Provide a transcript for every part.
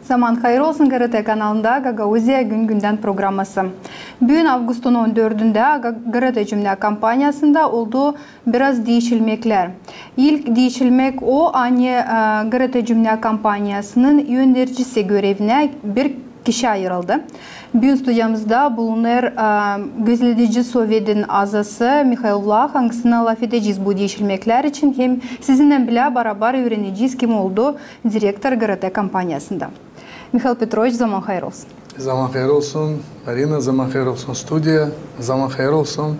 Zaman hayırlı olsun GRT kanalında Gagauzya Gün Günden programması. Bugün Ağustos'un 14'ünde GRT Cümle kampanyasında oldu biraz değişilmekler. İlk değişilmek o GRT Cümle kampanyasının yönlericisi görevine bir kişi ayrıldı. Bugün stüdyomuzda bulunur gözledici Sovyet'in azası Mikhailullah, hangisine laf edeceğiz bu değişilmekler için. Hem sizinle bile beraber öğreneceğiz kim oldu direktör GRT kampanyasında. Mikhail Petrovich, zaman hayır olsun. Zaman hayır olsun Marina, zaman hayır olsun stüdyo, zaman hayır olsun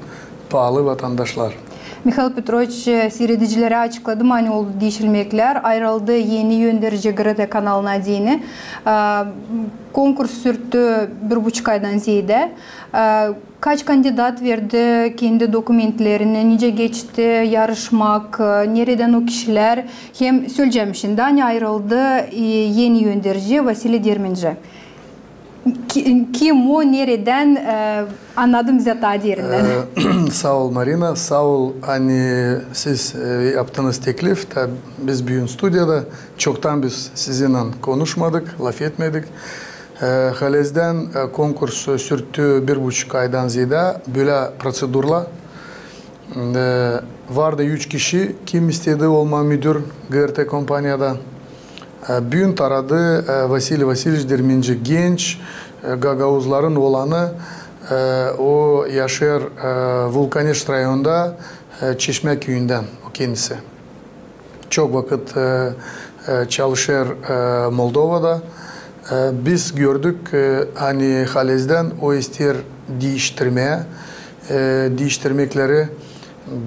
pahalı vatandaşlar. Mikhail Petrovich seyredicilere açıkladı mı oldu değişilmekler, ayrıldı yeni yönderici GRT kanalına diyeni. Konkurs sürttü 1,5 aydan ziyade. Kaç kandidat verdi kendi dokumentlerini, nice geçti yarışmak, nereden o kişiler, hem söyleyeceğim şimdi ayrıldı yeni yönderici Vasily Dermenci. Kim o, nereden anladım zaten yerinden. Sağ ol Marina, sağ ol siz yaptığınız teklif. Biz bugün stüdyoda çoktan biz sizinle konuşmadık, laf etmedik. Halezden konkurs sürttü 1,5 aydan ziyade böyle prosedurla. Vardı 3 kişi, kim istedi olma müdür GRT kompanyada. Bugün taradı Vasily Vasilyevich Dermenci genç, Gagauzların olanı, o yaşar Vulkaneşt rayonunda Çeşme köyünden o kendisi. Çok vakit çalışır Moldova'da. Biz gördük Halez'den o ister değiştirmekleri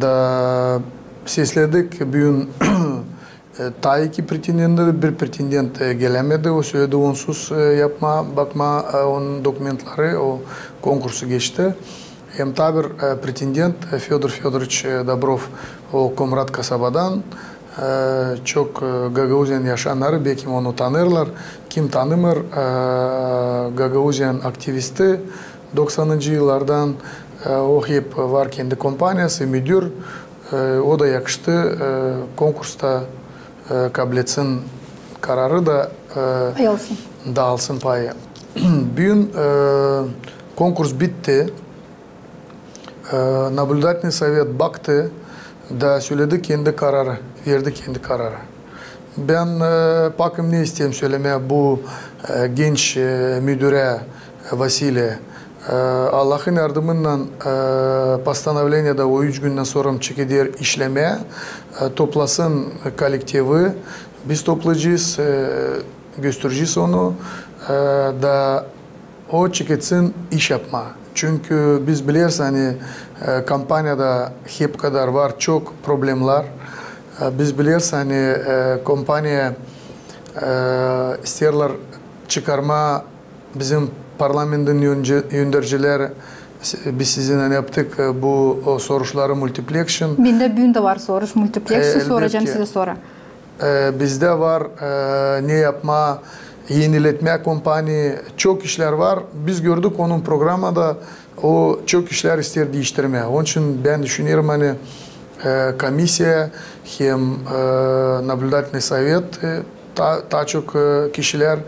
da sesledik. Bugün ta iki pretendent, bir pretendent gelemedi. O söyledi onsuz bakma onun dokumentları, o konkursu geçti. Hem ta bir pretendent Fyodor Fyodoroviç Dobrov, o Komrat kasabadan. Çok Gagauzyan yaşayanları belki onu tanırlar. Kim tanımır? Gagauzyan aktivisti 90'lı yıllardan o hep var kendi kompanyası, müdür. O da yakıştı. Konkursta kabul etsin kararı da alsın payı. Bugün konkurs bitti. Naблюдательный совет baktı da söyledi kendi kararı, verdi kendi kararı. Ben bakım ne isteyeyim söylemeye bu genç müdüre Vasily. Allah'ın yardımıyla постановление'da o 3 günden sonra çekilir işlemeye toplasın kolektivi. Biz toplayacağız, göstereceğiz onu da o çeketsin iş yapma. Çünkü biz biliyoruz kampanyada hep kadar var çok problemler. Biz biliyoruz kompanya isterler çıkarma bizim parlamentin yöndericiler biz sizinle yaptık bu soruşları multiplexion. Bugün de var soruş multiplexion soracağım size sonra. Bizde var ne yapma, yeniletme kompanya çok işler var. Biz gördük onun programında o çok işler ister değiştirmeye. Onun için ben düşünüyorum komisya hem naблюдательный совет daha çok kişiler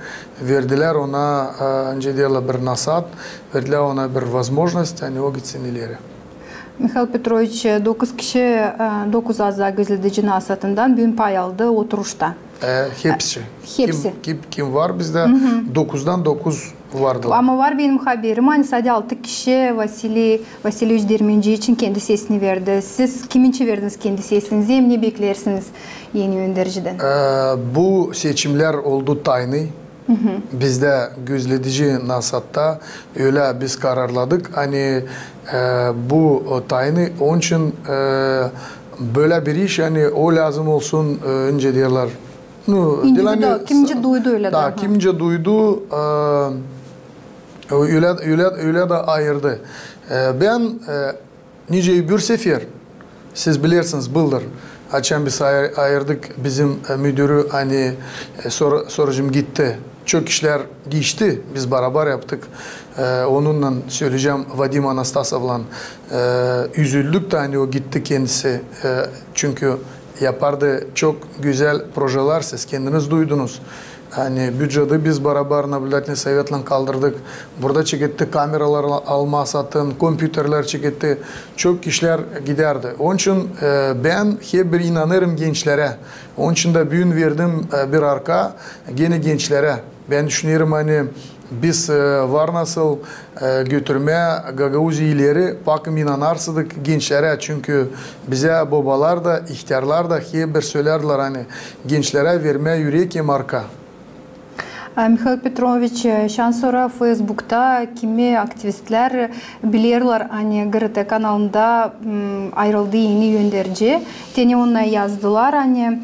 verdiler ona önce bir nasat, verdiler ona bir возможность, o gitsin ileri. Mikhail Petrovich 9 kişi 9 azda gözledici nasatından bugün pay aldı oturuşta. Hepsi. Kim var bizde? 9'dan 9 vardı. Ama var benim haberim. Sadece 6 kişi Vasilyevich Dermenci için kendi sesini verdi. Siz kiminçi verdiniz kendi sesinizi? Hem ne beklersiniz yeni yöndericiden? Bu seçimler oldu tayini. Bizde gözledici nasatta öyle biz kararladık. Bu tayini onun için böyle bir iş o lazım olsun önce diyorlar. Kimce duydu öyle da. Kimce duydu öyle de ayırdı. Ben nice bir sefer siz bilirsiniz bildir. Açan biz ayırdık bizim müdürü sorucum gitti. Çok işler geçti. Biz beraber yaptık. Onunla söyleyeceğim Vadim Anastasov'la üzüldük de o gitti kendisi. Çünkü yapardı. Çok güzel projeler siz kendiniz duydunuz. Hani bütçede biz beraber naблюдательный советle kaldırdık. Burada çıktı kameralar alma satın, kompüterler çıktı. Çok kişiler giderdi. Onun için ben hep bir inanırım gençlere. Onun için de büyün verdim bir arka gene gençlere. Ben düşünüyorum hani biz var nasıl götürmeye Gagauziyalıları bakım inanarsızdık gençlere. Çünkü bize babalar da ihtiyarlar da hep bir söylerler hani gençlere vermeye yürek marka. Mikhail Petrovich, şan sonra Facebook'ta kimi aktivistler biliyorlar hani GRT kanalında ayrıldı yeni yönderici. Teni ona yazdılar hani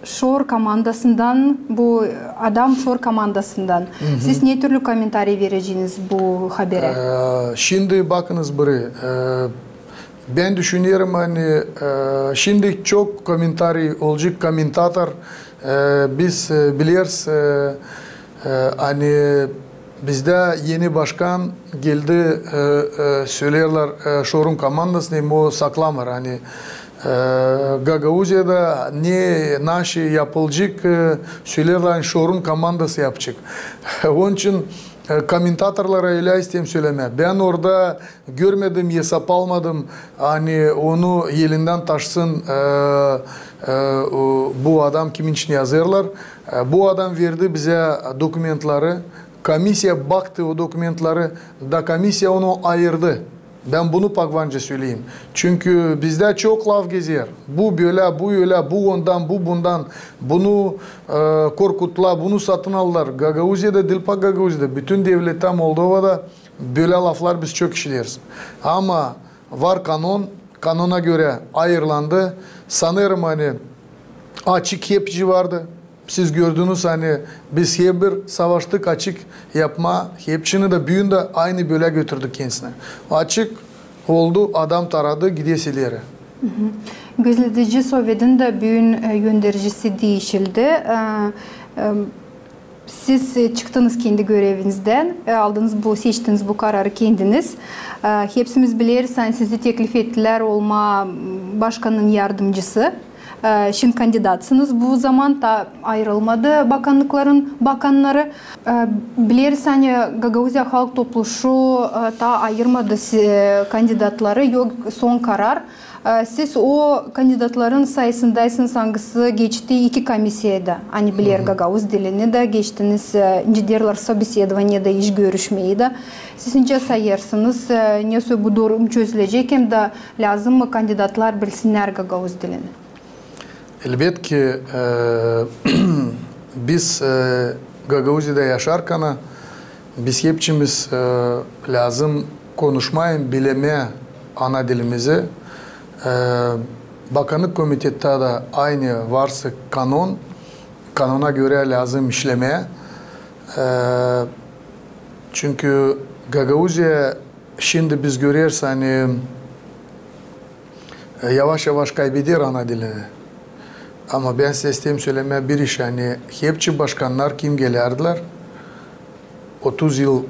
Şor komandasından bu adam Şor komandasından. Siz ne türlü komentarı vereceğiniz bu habere? Şimdi bakınız buraya. Ben düşünüyorum hani şimdi çok komentarı olacak komentator. Biz biliyoruz hani bizde yeni başkan geldi söylerler Şor'un komandasını o saklamır hani Gagauziya'da ne naşı yapılacak söylerler Şor'un komandası yapacak. Onun için komentatorlara öyle isteyeyim söyleme. Ben orada görmedim, hesap almadım. Hani onu elinden taşsın bu adam kimin için yazarlar. Bu adam verdi bize dokümentleri. Komisya baktı o dokümentleri da komisya onu ayırdı. Ben bunu pakvanca söyleyeyim. Çünkü bizde çok laf gezer. Bu böyle, bu öyle, bu ondan, bu bundan. Bunu korkutla, bunu satın alırlar. Gagauzya'da, Dilpak Gagauzya'da, bütün devlette Moldova'da böyle laflar biz çok işleriz. Ama var kanun, kanuna göre ayrılandı. Sanırım hani açık hepci vardı. Siz gördünüz hani biz hep bir savaştık açık yapma. Hepsini de büyün de aynı böyle götürdük kendisine. Açık oldu adam taradı gidesilere. Gözletici Sovyet'in de büyün göndericisi değişildi. Siz çıktınız kendi görevinizden, aldınız bu, seçtiniz bu kararı kendiniz. Hepsimiz biliriz, sizi teklif ettiler olma başkanın yardımcısı. Şimdi kandidatsınız. Bu zaman da ayrılmadı bakanlıkların bakanları. Biliriz hani Gagauzya Halk Topluluğu da ayırmadı kandidatları. Yok son karar. Siz o kandidatların sayısındaysınız hangisi geçti iki komisyada. Hani bilir Gagauz dilini de geçtiniz. Derler собеседование da iş görüşmeyi de. Siz ince sayırsınız. Nasıl bu durum çözülecek hem de lazım mı kandidatlar bilsinler Gagauz dilini? Elbette ki biz Gagauzya'da yaşarken biz hepimiz lazım konuşmayın, bilemeye ana dilimizi. Bakanlık komitede de aynı varsa kanuna göre lazım işlemeye. Çünkü Gagauzya şimdi biz görüyoruz hani yavaş yavaş kaybediyor ana dilini. Ama ben size isteyeyim söylemeye bir iş hani hepsi başkanlar kim gelirdiler? 30 yıl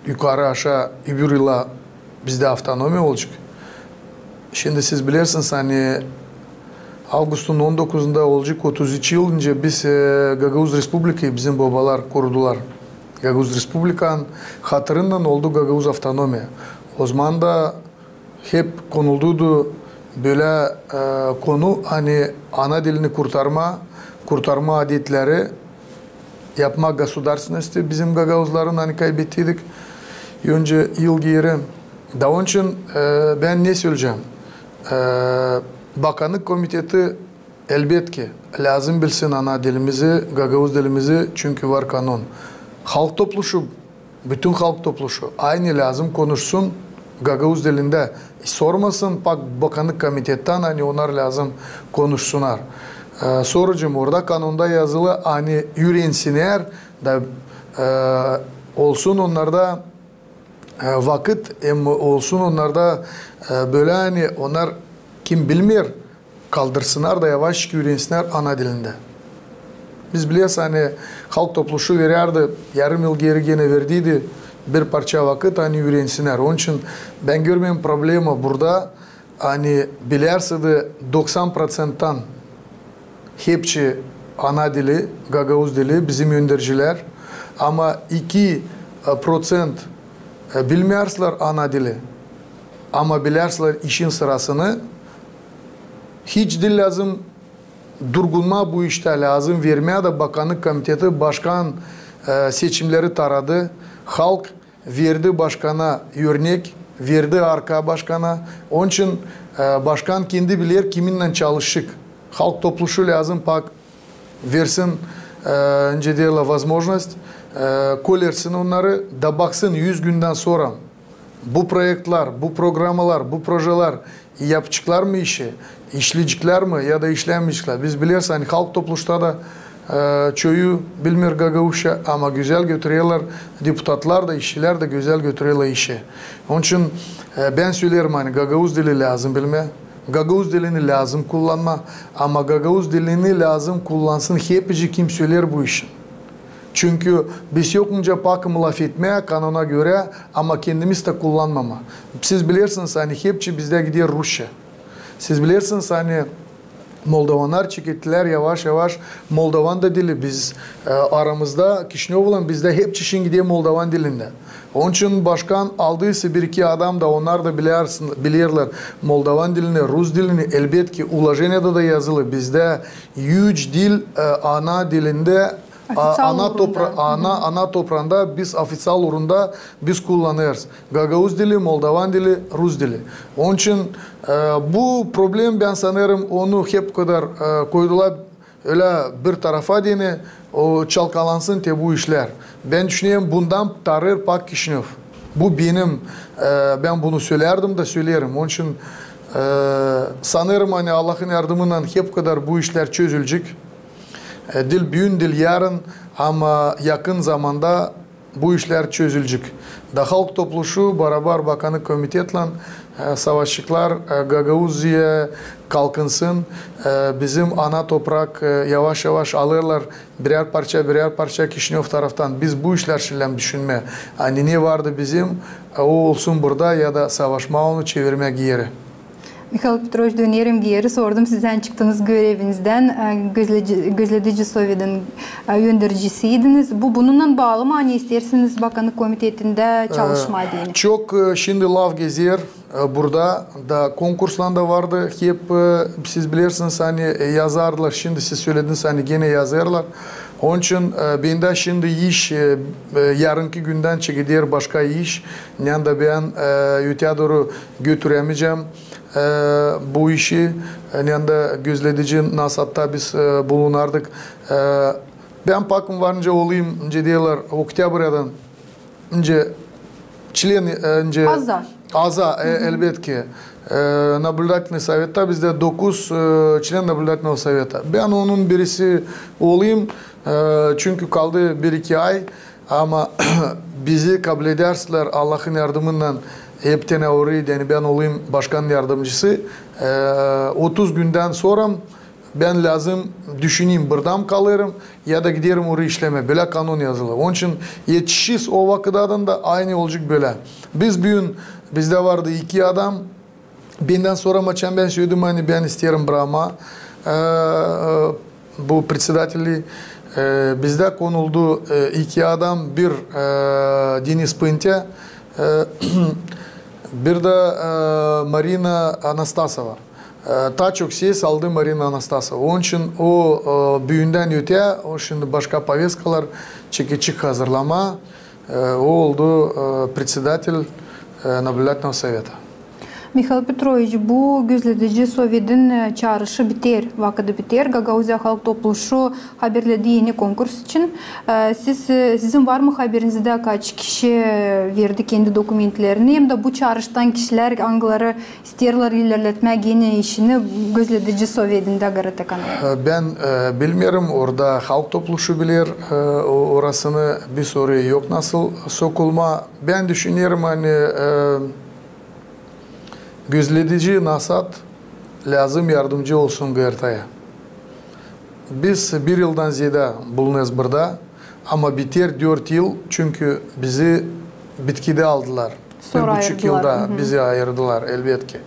yukarı aşağı öbür yıla bizde avtonomi olacak. Şimdi siz bilirsiniz hani Ağustos'un 19'unda olacak 33 yıl önce biz Gagauz Respublika'yı bizim babalar kurdular. Gagauz Respublika'nın hatırından oldu Gagauz avtonomi. O zaman da hep konuldu böyle konu hani ana dilini kurtarma adetleri yapma gasudarственности bizim Gagauzların hani kaybettiydik. Önce yıl geri. Da onun için ben ne söyleyeceğim? Bakanlık komiteti elbette ki lazım bilsin ana dilimizi, Gagauz dilimizi çünkü var kanun. Halk topluluğu, bütün halk topluluğu aynı lazım konuşsun Gagauz dilinde. Sormasın bakanlık komitetten hani onlar lazım konuşsunlar. Soracağım orada kanunda yazılı hani öğrensinler da olsun onlarda vakit olsun onlarda böyle hani onlar kim bilmiyor kaldırsınlar da yavaş öğrensinler ana dilinde. Biz biliyoruz hani halk topluluğu verirdi yarım yıl geri gene verdiydi bir parça vakit hani öğrensinler. Onun için ben görmüyorum problemi burada hani bilirsiniz 90%'tan hepsi ana dili, Gagavuz dili, bizim öğrenciler. Ama 2% bilmiyorlar ana dili. Ama biliyorlar işin sırasını. Hiç dil lazım, durgunma bu işte lazım. Vermeye de Bakanlık Komiteti başkan seçimleri taradı. Halk verdi başkana örnek, verdi arka başkana. Onun için başkan kendi bilir kiminle çalışık. Halk topluşu lazım pak versin önce diyelim возможность kolersin onları da baksın 100 günden sonra bu projeler, bu programlar, bu projeler yapacaklar mı işi, işleyecekler mi ya da işlemeyecekler. Biz biliriz hani halk topluşta da çoğu bilmiyor Gagavuzca ama güzel götürüyorlar. Deputatlar da işçiler de güzel götürüyorlar işi. Onun için ben söylerim hani Gagavuz dili lazım bilme. Gagavuz dilini lazım kullanma ama Gagavuz dilini lazım kullansın hepsi kim söyler bu işin. Çünkü biz yokunca pakım laf etmeye kanuna göre ama kendimiz de kullanmama. Siz bilirsiniz hani hepsi bizde gidiyor Rusça. Siz bilirsiniz hani Moldovanlar çekittiler yavaş yavaş Moldovan da dili biz aramızda Kişinyov olan bizde hep çişin gidiyor Moldovan dilinde. Onun için başkan aldıysa bir iki adam da onlar da bilirler Moldovan dilini, Rus dilini elbet ki ulaşenyada da yazılı bizde 100 dil ana dilinde ana toprağında biz ofisyal urunda biz kullanıyoruz. Gagavuz dili, Moldovan dili, Rus dili. Onun için bu problem ben sanırım onu hep kadar koydular öyle bir tarafa dene o çalkalansın te bu işler. Ben düşünüyorum bundan tarır pak Kişinyov. Bu benim ben bunu söylerdim de söylerim. Onun için sanırım hani Allah'ın yardımıyla hep kadar bu işler çözülecek. Dil büyün dil yarın ama yakın zamanda bu işler çözülecek. Da halk topluşu beraber Bakanlık Komitetle savaşçılar Gagavuz'a kalkınsın. Bizim ana toprak yavaş yavaş alırlar birer parça Kişinyov taraftan. Biz bu işler şeyle düşünme. Hani ne vardı bizim o olsun burada ya da savaşma onu çevirmek yeri. Mikhail Petrovich dönerim geri sordum. Sizden çıktığınız görevinizden gözledici Sovyet'in yöneticisiydiniz. Bununla bağlı mı? Hani istersiniz Bakanlık Komitesi'nde çalışma diye? Çok şimdi lav geziyor burada da konkurslarda vardı. Hep siz bilirsiniz hani yazarlar. Şimdi siz söylediniz hani gene yazarlar. Onun için bende şimdi iş yarınki günden çekilir başka iş. Yani da ben öteye doğru götüremeyeceğim. Bu işi yani da gözledici Nasat'ta biz bulunardık. Ben pakım varınca olayım önce diyorlar Oktyabr'dan önce член önce Aza elbet ki Naблюдательный Sovet'ta bizde 9 член Naблюдательного Совета. Ben onun birisi olayım çünkü kaldı 1-2 ay ama bizi kabul ederseler Allah'ın yardımıyla hepten orayı yani ben olayım başkan yardımcısı 30 günden sonra ben lazım düşüneyim buradan kalırım ya da giderim oraya işleme böyle kanun yazılı. Onun için yetişiz o vakıdadan da aynı olacak böyle. Biz bugün bizde vardı 2 adam benden sonra maçan ben söyledim hani ben isterim Brahma bu председатели bizde konuldu 2 adam bir Deniz Pıntya bir de Marina Anastasova. Ta çok ses aldı Marina Anastasova. Onun için o büyünden öte, o şimdi başka повестkalar çekici hazırlama. O oldu председатель Наблюдательного Совета. Mikhail Petrovich, bu gözledici Sovyet'in çağrışı biter, vakıdı biter. Gagavuzya halk topluluğu haberledi yeni konkurs için. Sizin var mı haberinizde kaç kişi verdi kendi dokumentlerini? Hem de bu çağrıştan kişiler hangileri isterler ilerletmek yeni işini gözledici Sovyet'inde Garatekan'a? Ben bilmiyorum. Orada halk topluluğu bilir. Orasını bir soru yok nasıl sokulma. Ben düşünüyorum hani gözledici Nasat lazım yardımcı olsun GRT'ye. Biz 1 yıldan ziyade bulunuyoruz burada ama biter 4 yıl çünkü bizi bitkide aldılar. Sonra 1,5 yılda bizi ayırdılar elbet ki.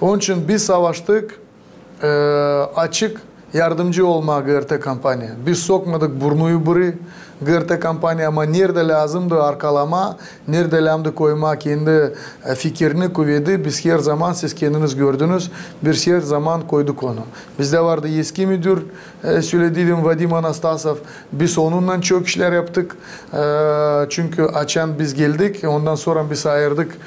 Onun için biz savaştık, açık yardımcı olma GRT kampanya. Biz sokmadık burnuyu buraya GRT kampanya ama nerede lazımdı arkalama, nerede lazımdı koyma kendi fikrini kuvveti. Biz her zaman siz kendiniz gördünüz, biz her zaman koyduk onu. Bizde vardı eski müdür, söylediğim Vadim Anastasov. Biz onunla çok işler yaptık. Çünkü açan biz geldik, ondan sonra biz ayırdık.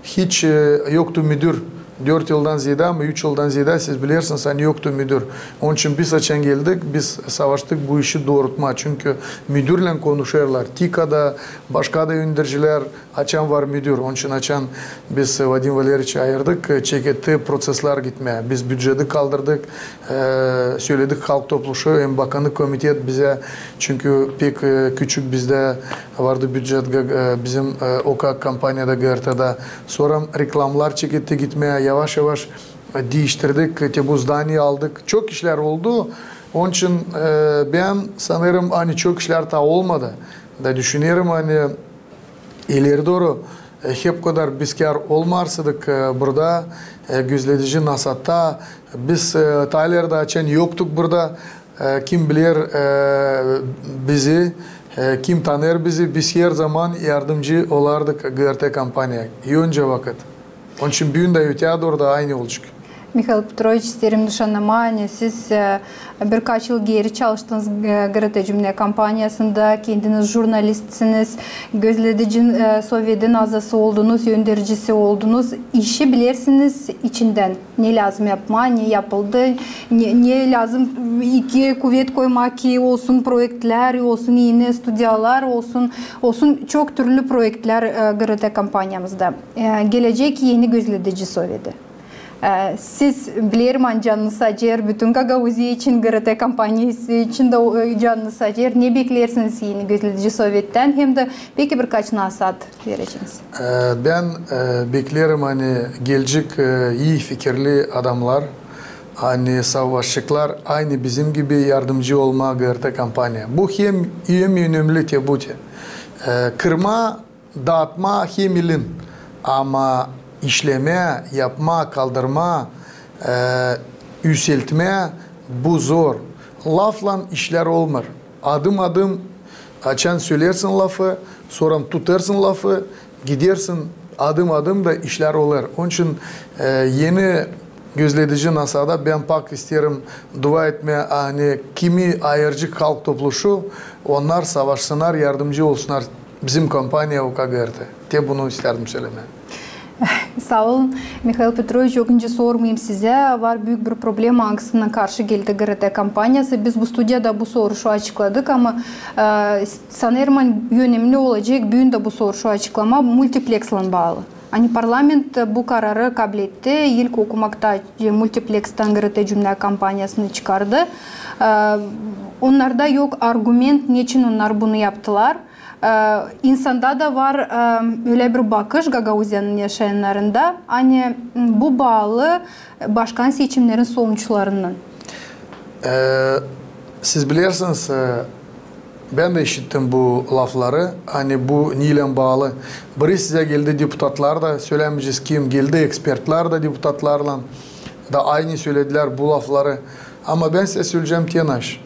Hiç yoktu müdür. 4 yıldan ziyade ama 3 yıldan ziyade siz bilirsiniz hani yoktu müdür. Onun için biz açan geldik, biz savaştık bu işi doğrultma. Çünkü müdürle konuşurlar. TİKA'da başka da yöneticiler açan var müdür. Onun için açan biz Vadim Valeriç'i ayırdık. Çeketti prosesler gitmeye. Biz bütçede kaldırdık. Söyledik halk topluluğu, hem bakanlık komitet bize çünkü pek küçük bizde vardı bütçet bizim OKA kampanyada GRT'da. Sonra reklamlar çeketti gitmeye. Yavaş yavaş değiştirdik. Bu zdaniye aldık. Çok işler oldu. Onun için ben sanırım hani çok işler daha olmadı. Da düşünüyorum hani ileri doğru hep kadar biz kar olmarsaydık burada gözledici Nasat'ta biz Tayler'de açan yoktuk burada. Kim bilir bizi, kim tanır bizi, biz her zaman yardımcı olardık GRT kampanya. Önce vakit. Onun için büyün de öteye doğru da aynı olacak. Mikhail Petrovich, isterim nişanlama, siz birkaç yıl geri çalıştınız GRT Cümle kampanyasında, kendiniz jurnalistsiniz, gözledici Sovyet'in azası oldunuz, yöndericisi oldunuz. İşi bilirsiniz içinden. Ne lazım yapma, ne yapıldı, ne lazım iki kuvvet koymak ki olsun projeler, olsun yeni stüdyalar, olsun çok türlü projeler GRT kampanyamızda. Gelecek yeni gözledici Sovyet'i. Siz bilirim canınız acır, bütün Gagauziya için, GRT kampanyası için de canınız acır. Ne beklersiniz yeni gözledici Sovyet'ten? Hem de peki birkaç nasihat vereceksiniz. Ben beklerim hani gelecek iyi fikirli adamlar, hani savaşçılar aynı bizim gibi yardımcı olma GRT kampanya. Bu hem önemli tebuti. Kırma, dağıtma hem ilin ama işleme, yapma, kaldırma, yükseltme bu zor. Lafla işler olmaz. Adım adım açan söylersin lafı, sonra tutarsın lafı, gidersin adım adım da işler olur. Onun için yeni gözledici NASA'da ben pak isterim dua etmeye hani kimi ayırıcı halk topluluğu onlar savaşsınlar, yardımcı olsunlar bizim kampanya OKGRT. Te bunu isterdim söylemeye. Sağ olun. Mikhail Petrovich, ikinci sormayayım size. Var büyük bir problem hangisinden karşı geldi GRT kampanyası. Biz bu stüdyada bu soruşu açıkladık ama sanırım önemli olacak büyün de bu soruşu açıklama multiplex'la bağlı. Hani parlament bu kararı kabul etti. İlk okumakta multiplex'ten GRT Cümle kampanyasını çıkardı. Onlarda yok argument niçin onlar bunu yaptılar. İnsanda da var öyle bir bakış Gagauziya'nın yaşayanlarında. Hani bu bağlı başkan seçimlerin sonuçlarının. Siz bilirsiniz ben de işittim bu lafları. Hani bu neyle bağlı. Biri size geldi deputatlar da söylemeyeceğiz kim geldi ekspertler de deputatlarla da aynı söylediler bu lafları. Ama ben size söyleyeceğim tenaş.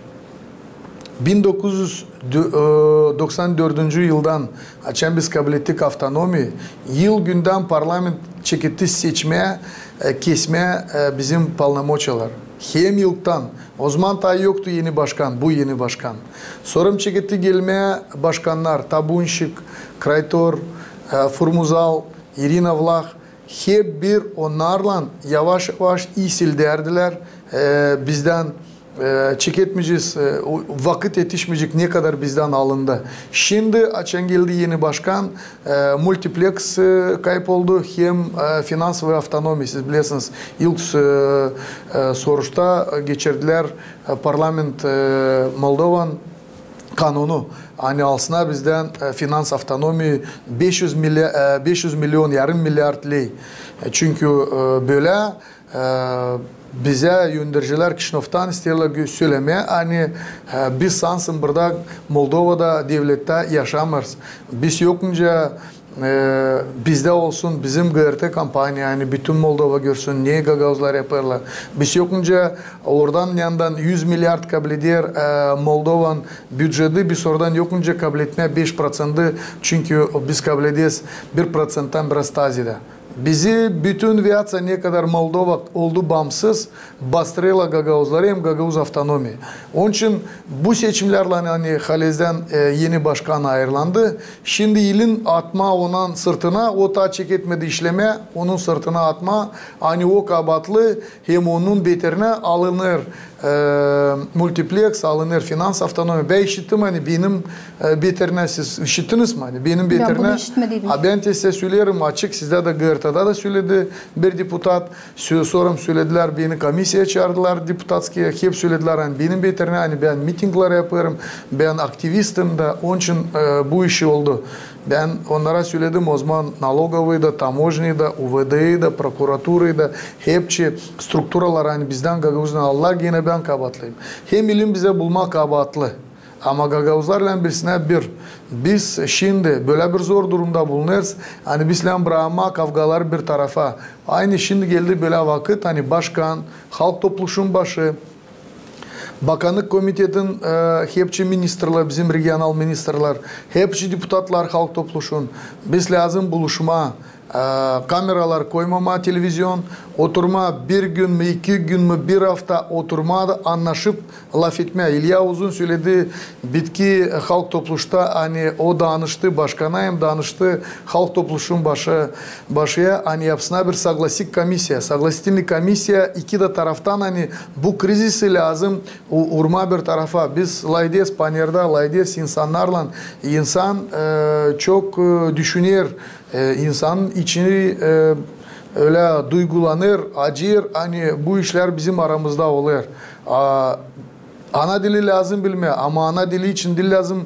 1994 yıldan açan biz kabul ettik avtonomi. Yıl günden parlament çeketti seçmeye, kesmeye bizim palnamoçalar. Hem yıldan. O zaman da yoktu yeni başkan, bu yeni başkan. Sonra çeketti gelmeye başkanlar, Tabunşik, Kraytor, Furmuzal, Irina Vlah. Hep bir onlarla yavaş yavaş isil derdiler bizden. Çeketmeyeceğiz, vakit yetişmeyecek ne kadar bizden alındı. Şimdi açan geldi yeni başkan, multiplex kayıp oldu hem finans ve avtonomi. Siz bilirsiniz ilk soruşta geçirdiler parlament Moldovan kanunu. Hani alsınlar bizden finans avtonomi 500 milyon yarım milyar lei. Çünkü böyle bize yöndericiler Kişinof'tan istiyorlar söylemeye. Hani biz sansın burada Moldova'da devlette yaşamırız. Biz yokunca bizde olsun, bizim GRT kampanya, yani bütün Moldova görsün, niye gagavuzlar yaparlar. Biz yokunca oradan yandan 100 milyar kabul eder Moldovan bütçesi, biz oradan yokunca kabul etme 5%, çünkü biz kabul ederiz 1%'dan biraz tazede. Bizi bütün viyatsa ne kadar Moldova oldu bağımsız bastırıyla gagavuzları hem gagavuz avtonomi. Onun için bu seçimlerle hani Halez'den yeni başkan ayrılandı. Şimdi ilin atma onun sırtına, o ta çek etmedi işleme, onun sırtına atma. Hani o kabatlı hem onun beterine alınır. Multiplex alınır, finans avtonomi. Ben işittim hani benim beterine, siz işittiniz mi? Hani benim beterine. Ben size söylerim açık, sizde de GRT'da da söyledi bir deputat. Sonra söylediler, beni komisyaya çağırdılar deputatskiye. Hep söylediler hani benim beterine, hani ben mitingler yaparım, ben aktivistim da, onun için bu işi oldu. Ben onlara söyledim, o zaman налоговый da, taможni da, UVD'yi da, prokuraturayı da, hepsi strukturalar hani bizden gagavuzdan Allah gene ben kabatlıyım. Hem ilim bize bulmak kabatlı. Ama gagavuzlarla birisine bir. Biz şimdi böyle bir zor durumda bulunuruz. Hani bizle bırakma kavgalar bir tarafa. Aynı şimdi geldi böyle vakit, hani başkan, halk topluluğun başı, Bakanlık komitetin hepsi ministrler, bizim regional ministrler, hepsi deputatlar halk topluluğun. Biz lazım buluşma, kameralar koymama, televizyon, oturma, bir gün mü, 2 gün mü, bir hafta oturma, anlaşıp laf etme. İlya Uzun söyledi, bitki halk topluluğunda hani o danıştı, başkana hem danıştı halk topluluğun başıya hani yapsına bir saglasik komisya. Saglasительный komisya iki de taraftan hani bu krizisi lazım urma bir tarafa. Biz laydes panerde, laydes insanlarla, insan çok düşünür. İnsanın içini öyle duygulanır, acır. Hani bu işler bizim aramızda oluyor. Ana dili lazım bilme ama ana dili için dil lazım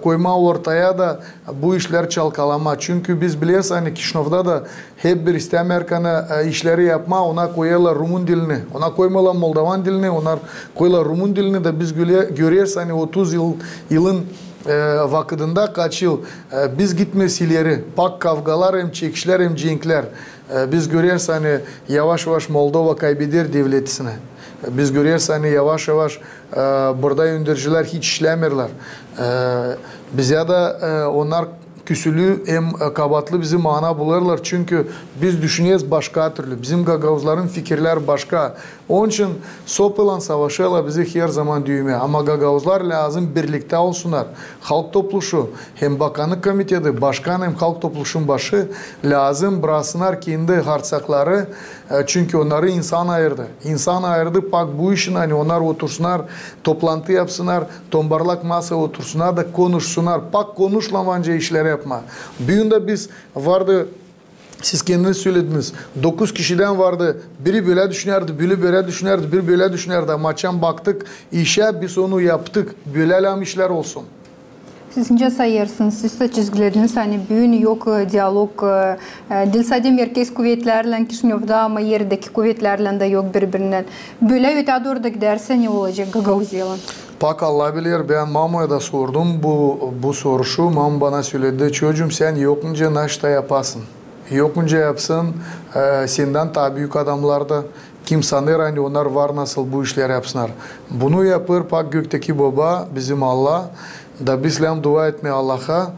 koyma ortaya da bu işler çalkalama. Çünkü biz biliyoruz hani Kişinev'da da hep bir İstemerkan'a işleri yapma, ona koyarlar Rumun dilini. Ona koymalar Moldovan dilini, onlar koyarlar Rumun dilini de biz görüyoruz hani 30 yılın vakitinde kaç yıl biz gitmez ileri, pak kavgalar hem çekişler hem cenkler. Biz görüyoruz hani yavaş yavaş Moldova kaybeder devletini. Biz görüyoruz hani yavaş yavaş burada yöneticilər hiç işlemirler. Bize de onlar küsülü hem kabatlı bizi mana bulurlar. Çünkü biz düşünüyoruz başka türlü. Bizim gagavuzların fikirler başka. Onun için Sopılan savaşıyla bizi her zaman düğme. Ama gagavuzlar lazım birlikte olsunlar. Halk topluluğu hem bakanlık komitesi, başkan hem halk topluluğun başı lazım bıraksınlar kendi harcakları. Çünkü onları insan ayırdı. İnsan ayırdı, bak bu işin hani onlar otursunlar, toplantı yapsınlar, tombarlak masaya otursunlar da konuşsunlar. Bak konuşlamanca işleri yapma. Büyünde biz vardı, siz kendiniz söylediniz. 9 kişiden vardı. Biri böyle düşünerdi, biri böyle düşünerdi, biri böyle düşünerdi. Maçan baktık, işe biz onu yaptık. Böyle işler olsun. Siz ince sayırsınız, siz de çizgilediniz, hani büyün yok diyalog, dilsade merkez kuvvetlerle Kişinev'da ama yerdeki kuvvetlerle de yok birbirinden. Böyle öte doğru da giderse ne olacak Gagavuzyalan? Bak Allah bilir, ben Mamo'ya da sordum bu soruşu. Mamo bana söyledi, çocuğum sen yokunca naşta yapasın. Yokunca yapsın, senden daha büyük adamlar da kim sanır hani onlar var nasıl bu işler yapsınlar. Bunu yapır bak gökteki baba bizim Allah. Da bizle dua etmeye Allah'a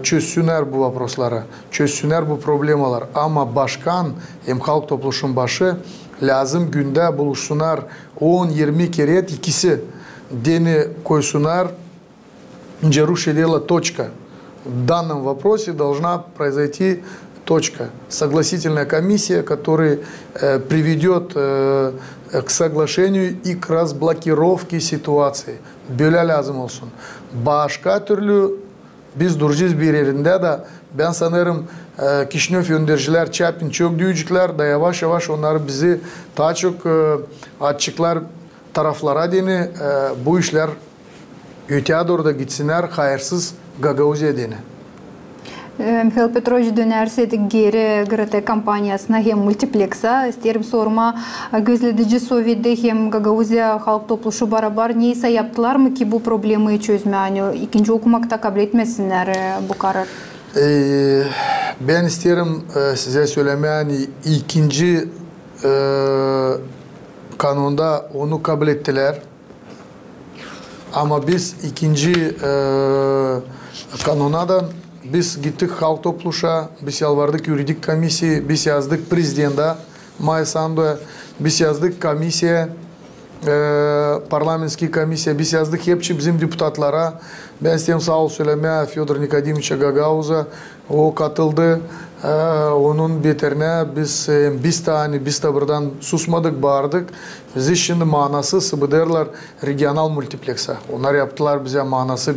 çözsünler bu vaprosları, çözsünler bu problemler. Ama başkan hem halk topluluğun başı lazım günde buluşsunlar 10-20 kere ikisi deni koysunlar. Нерушение дела точка. В данном вопросе должна произойти точка. Согласительная комиссия, которая приведет к соглашению и к разблокировке ситуации. Böyle lazım olsun. Başka türlü biz duracağız bir yerinde de ben sanırım Kişinev yöneticiler, Çapin çok duyacaklar da yavaş yavaş onlar bizi daha çok açıklar taraflara deni bu işler öteye doğru da gitsinler hayırsız Gagavuzya deni. Mikhail Petrovich dönersek geri GRT kampanyasına hem multipleksa isterim sorma gözledici Sovyet'de hem Gagavuzya halk topluluğu beraber neyse yaptılar mı ki bu problemi çözme? Yani ikinci okumakta kabul etmesinler bu karar. Ben isterim size söylemeye, yani ikinci kanunda onu kabul ettiler. Ama biz ikinci kanundan biz gittik halk topluşa, biz yalvardık yuridik komisyaya, biz yazdık prezidenta Maya Sandu'ya, biz yazdık komisyaya, parlamentski komisya, biz yazdık hepsi bizim deputatlara. Ben istedim sağ ol söylemeye Fyodor Nikodimovich Gagauz'a, o katıldı. Onun beterine biz de buradan susmadık, bağırdık. Biz şimdi manası sıbıderler regional multipleksa. Onlar yaptılar bize manası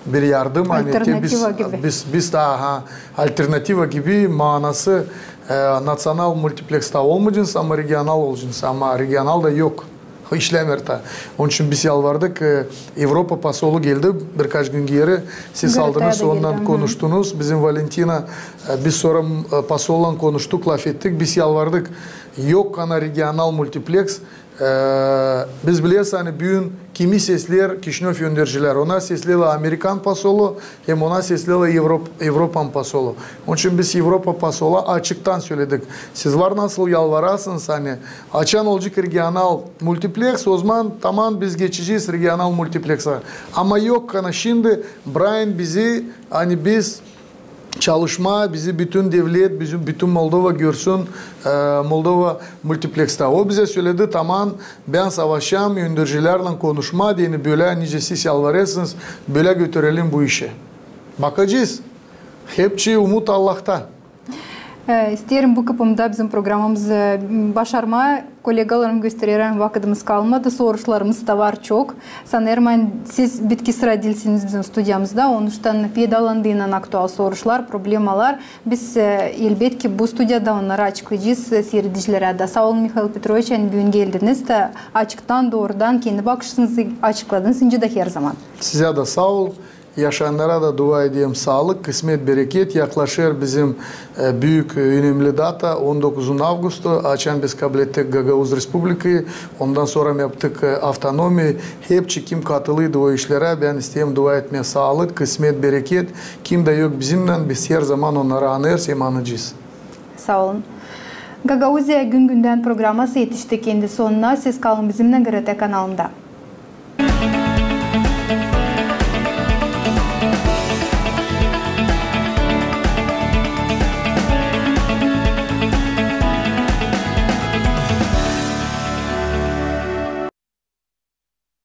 bir yardım. Alternativa gibi. Biz daha alternativa gibi manası nasyonal multipleksta olmayacağız ama regional olacağız. Ama regional da yok. İşlemirdi. Onun için biz yalvardık. Avrupa pasolu geldi birkaç gün geri. Siz aldınız, ondan konuştunuz. Bizim Valentina, biz sonra pasolla konuştuk, laf ettik. Biz yalvardık. Yok ana regional multipleks. Biz biliyoruz hani büyün kimi sesler Kişinöv yöndericiler. Ona sesliyle Amerikan pasolu hem ona sesliyle Avrupan pasolu. Onun için biz Avrupa pasolu açıktan söyledik. Siz var nasıl yalvarasınız hani açan olacak regional multipleks o zaman tamam biz geçeceğiz regional multipleksa. Ama yok hani şimdi Brian bizi hani biz çalışma bizi bütün devlet, bütün Moldova görsün, Moldova multipleksta. O bize söyledi tamam ben savaşacağım, yöndericilerle konuşma diye böyle nice siz yalvarırsınız, böyle götürelim bu işi. Bakacağız. Hepsi umut Allah'ta. İsterim bu kısımda bizim programımızı başarma kolegalarım gösteriren vakitimiz kalmadı. Soruşlarımız da var çok. Sanırım siz bitki sıra değilsiniz bizim stüdyamızda. Onun için pedalandığından aktual soruşlar, problemalar. Biz elbette bu stüdyada onları açıklayacağız seyredicilere de. Sağ olun Mikhail Petrovich, bugün geldiniz de açıktan doğrudan kendi bakışınızı açıkladınız. İnce de her zaman. Size de sağ ol. Yaşayanlara da dua edeyim sağlık, kısmet, bereket. Yaklaşır bizim büyük, önemli data 19 Ağustos. Açan biz kabul ettik Gagauz Respublika'yı. Ondan sonra yaptık avtonomi. Hepsi kim katılıydı o işlere. Ben isteyeyim dua etmeye sağlık, kısmet, bereket. Kim de yok bizimle biz her zaman onları anırız, anacağız. Sağ olun. Gagauzya gün günden programı yetişti kendi sonuna. Siz kalın bizimle GRT kanalında.